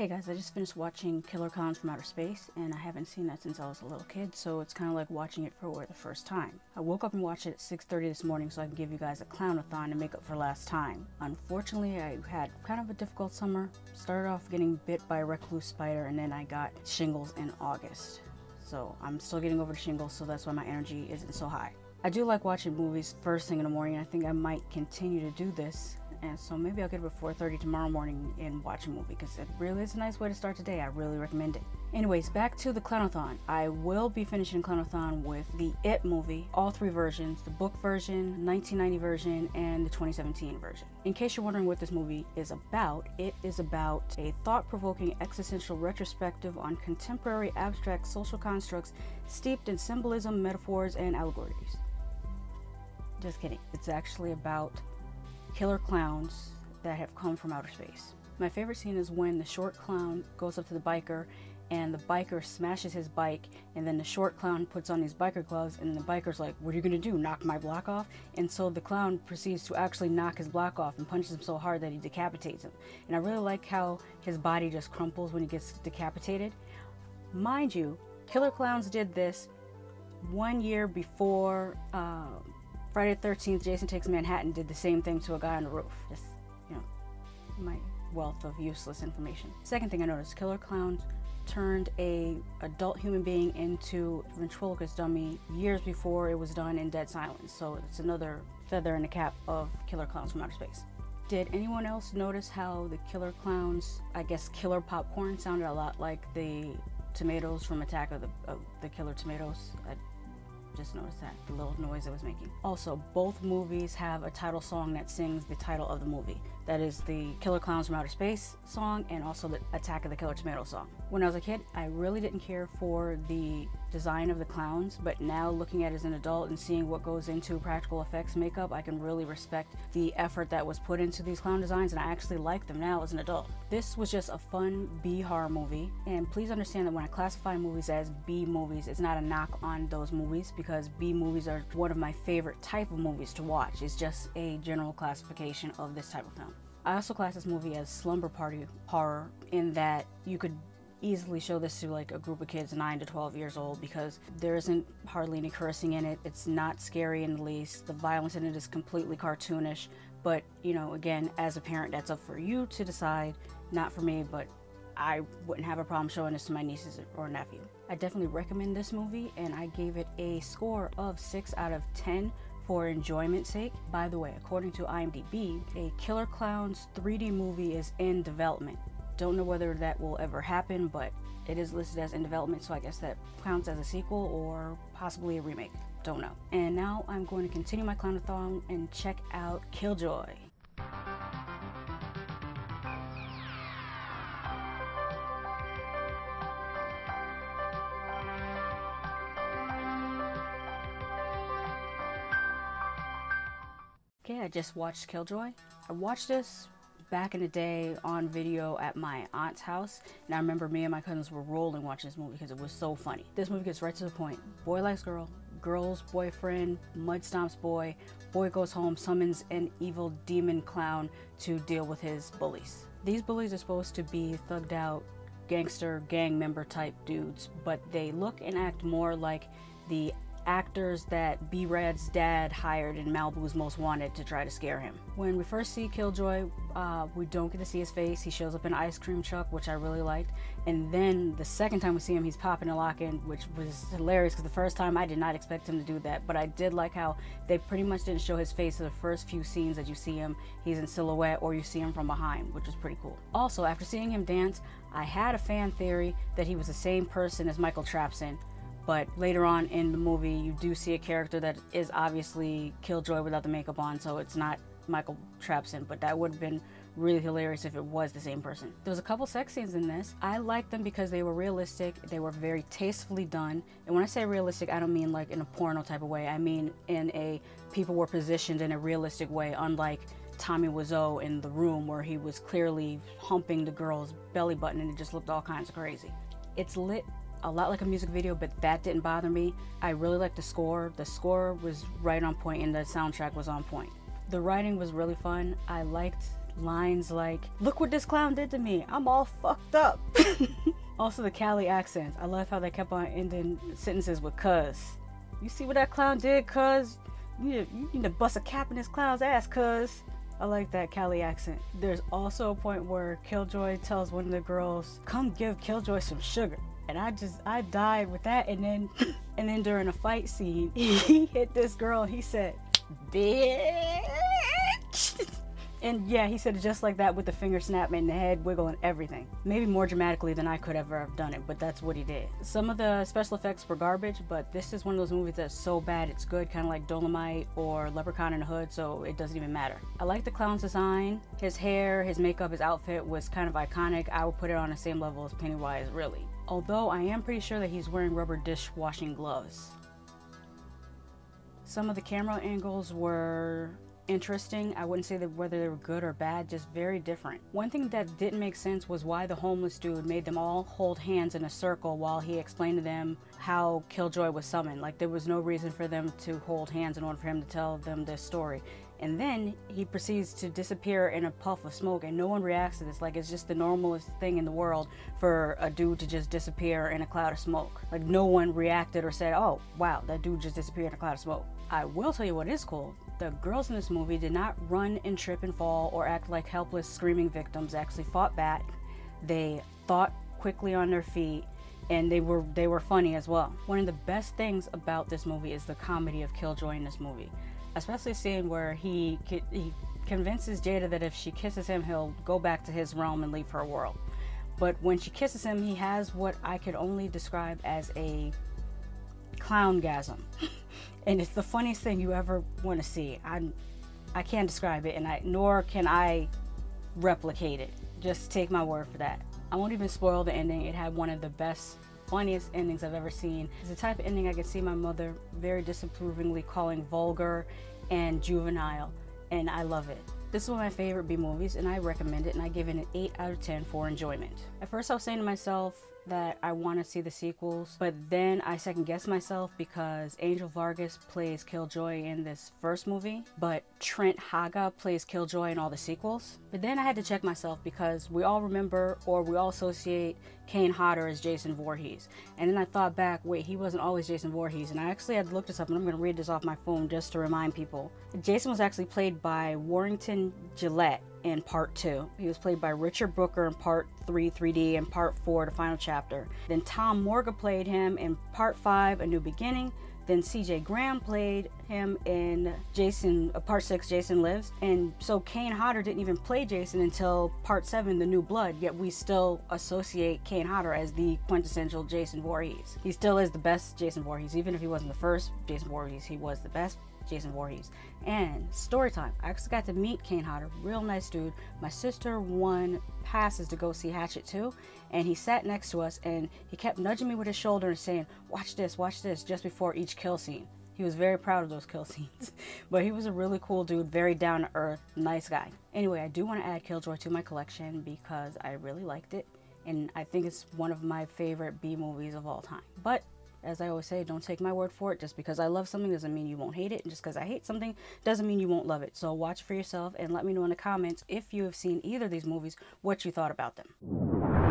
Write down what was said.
Hey guys, I just finished watching Killer Clowns from Outer Space, and I haven't seen that since I was a little kid, so it's kind of like watching it for the first time. I woke up and watched it at 6:30 this morning so I can give you guys a Clown-a-thon to make up for last time. Unfortunately, I had kind of a difficult summer. Started off getting bit by a recluse spider, and then I got shingles in August. So I'm still getting over the shingles, so that's why my energy isn't so high. I do like watching movies first thing in the morning. I think I might continue to do this. And so maybe I'll get up at 4:30 tomorrow morning and watch a movie because it really is a nice way to start the day. I really recommend it. Anyways, back to the Clown-a-thon. I will be finishing Clown-a-thon with the It movie, all three versions, the book version, 1990 version, and the 2017 version. In case you're wondering what this movie is about, it is about a thought-provoking existential retrospective on contemporary abstract social constructs steeped in symbolism, metaphors, and allegories. Just kidding. It's actually about killer clowns that have come from outer space. My favorite scene is when the short clown goes up to the biker and the biker smashes his bike, and then the short clown puts on these biker gloves, and the biker's like, "What are you gonna do, knock my block off?" And so the clown proceeds to actually knock his block off and punches him so hard that he decapitates him. And I really like how his body just crumples when he gets decapitated. Mind you, Killer Clowns did this 1 year before Friday the 13th, Jason Takes Manhattan did the same thing to a guy on the roof. Just, you know, my wealth of useless information. Second thing I noticed, Killer Clowns turned a adult human being into a ventriloquist dummy years before it was done in Dead Silence. So it's another feather in the cap of Killer Clowns from Outer Space. Did anyone else notice how the Killer Clowns, I guess killer popcorn, sounded a lot like the tomatoes from Attack of the Killer Tomatoes? I just noticed that, the little noise it was making. Also, both movies have a title song that sings the title of the movie. That is the Killer Clowns from Outer Space song, and also the Attack of the Killer Tomato song. When I was a kid, I really didn't care for the design of the clowns, but now looking at it as an adult and seeing what goes into practical effects makeup, I can really respect the effort that was put into these clown designs, and I actually like them now as an adult. This was just a fun B horror movie, and please understand that when I classify movies as B movies, it's not a knock on those movies, because B movies are one of my favorite type of movies to watch. It's just a general classification of this type of film. I also class this movie as slumber party horror, in that you could easily show this to like a group of kids 9 to 12 years old, because there isn't hardly any cursing in it. It's not scary in the least. The violence in it is completely cartoonish, but you know, again, as a parent, that's up for you to decide, not for me, but I wouldn't have a problem showing this to my nieces or nephew. I definitely recommend this movie, and I gave it a score of 6 out of 10 for enjoyment's sake. By the way, according to IMDb, a Killer Clowns 3D movie is in development. Don't know whether that will ever happen, but it is listed as in development, so I guess that counts as a sequel or possibly a remake. Don't know. And now I'm going to continue my Clown-a-thon and check out Killjoy. Okay, I just watched Killjoy. I watched this back in the day on video at my aunt's house, and I remember me and my cousins were rolling watching this movie because it was so funny. This movie gets right to the point. Boy likes girl, girl's boyfriend mud stomps boy, boy goes home, summons an evil demon clown to deal with his bullies. These bullies are supposed to be thugged out gangster gang member type dudes, but they look and act more like the actors that B-Rad's dad hired in Malibu's Most Wanted to try to scare him. When we first see Killjoy, we don't get to see his face. He shows up in an ice cream truck, which I really liked. And then the second time we see him, he's popping and locking, which was hilarious, because the first time I did not expect him to do that. But I did like how they pretty much didn't show his face for the first few scenes that you see him. He's in silhouette, or you see him from behind, which was pretty cool. Also, after seeing him dance, I had a fan theory that he was the same person as Michael Trapson. But later on in the movie, you do see a character that is obviously Killjoy without the makeup on, so it's not Michael Trapson, but that would have been really hilarious if it was the same person. There was a couple sex scenes in this. I liked them because they were realistic, they were very tastefully done. And when I say realistic, I don't mean like in a porno type of way. I mean in a, people were positioned in a realistic way, unlike Tommy Wiseau in The Room, where he was clearly humping the girl's belly button and it just looked all kinds of crazy. It's lit a lot like a music video, but that didn't bother me. I really liked the score. The score was right on point, and the soundtrack was on point. The writing was really fun. I liked Lines like, "Look what this clown did to me, I'm all fucked up." Also the Cali accents. I love how they kept on ending sentences with "cuz." "You see what that clown did, cuz? You need to bust a cap in this clown's ass, cuz." I like that Cali accent. There's also a point where Killjoy tells one of the girls, "Come give Killjoy some sugar." And I died with that. And then during a fight scene, he hit this girl and he said, "Bitch." And yeah, he said it just like that with the finger snap and the head wiggle and everything. Maybe more dramatically than I could ever have done it, but that's what he did. Some of the special effects were garbage, but this is one of those movies that's so bad it's good, kind of like Dolomite or Leprechaun in the Hood, so it doesn't even matter. I like the clown's design. His hair, his makeup, his outfit was kind of iconic. I would put it on the same level as Pennywise, really. Although I am pretty sure that he's wearing rubber dishwashing gloves. Some of the camera angles were interesting. I wouldn't say that whether they were good or bad, just very different. One thing that didn't make sense was why the homeless dude made them all hold hands in a circle while he explained to them how Killjoy was summoned. Like, there was no reason for them to hold hands in order for him to tell them this story. And then he proceeds to disappear in a puff of smoke and no one reacts to this. Like, it's just the normalest thing in the world for a dude to just disappear in a cloud of smoke. Like, no one reacted or said, "Oh wow, that dude just disappeared in a cloud of smoke." I will tell you what is cool. The girls in this movie did not run and trip and fall or act like helpless screaming victims. They actually fought back. They thought quickly on their feet, and they were funny as well. One of the best things about this movie is the comedy of Killjoy in this movie, especially a scene where he convinces Jada that if she kisses him, he'll go back to his realm and leave her world. But when she kisses him, he has what I could only describe as a clowngasm. And it's the funniest thing you ever want to see. I can't describe it, and nor can I replicate it. Just take my word for that. I won't even spoil the ending. It had one of the best, funniest endings I've ever seen. It's the type of ending I could see my mother very disapprovingly calling vulgar and juvenile, and I love it. This is one of my favorite B movies, and I recommend it, and I give it an 8 out of 10 for enjoyment. At first I was saying to myself that I want to see the sequels, but then I second guessed myself because Angel Vargas plays Killjoy in this first movie, but Trent Haga plays Killjoy in all the sequels. But then I had to check myself because we all remember, or we all associate, Kane Hodder as Jason Voorhees. And then I thought back, wait, he wasn't always Jason Voorhees, and I actually had to look this up, and I'm going to read this off my phone just to remind people. Jason was actually played by Warrington Gillette in part 2. He was played by Richard Brooker in part 3, 3D, and part 4, the final chapter. Then Tom Morga played him in part 5, A New Beginning. Then CJ Graham played him in part 6, Jason Lives. And so Kane Hodder didn't even play Jason until part 7, The New Blood, yet we still associate Kane Hodder as the quintessential Jason Voorhees. He still is the best Jason Voorhees. Even if he wasn't the first Jason Voorhees, he was the best Jason Voorhees. And story time. I actually got to meet Kane Hodder, real nice dude. My sister won passes to go see Hatchet 2, and he sat next to us and he kept nudging me with his shoulder and saying, watch this, just before each kill scene. He was very proud of those kill scenes. But he was a really cool dude, very down to earth, nice guy. Anyway, I do want to add Killjoy to my collection because I really liked it, and I think it's one of my favorite B movies of all time. But as I always say, don't take my word for it. Just because I love something doesn't mean you won't hate it. And just because I hate something doesn't mean you won't love it. So watch for yourself and let me know in the comments if you have seen either of these movies, what you thought about them.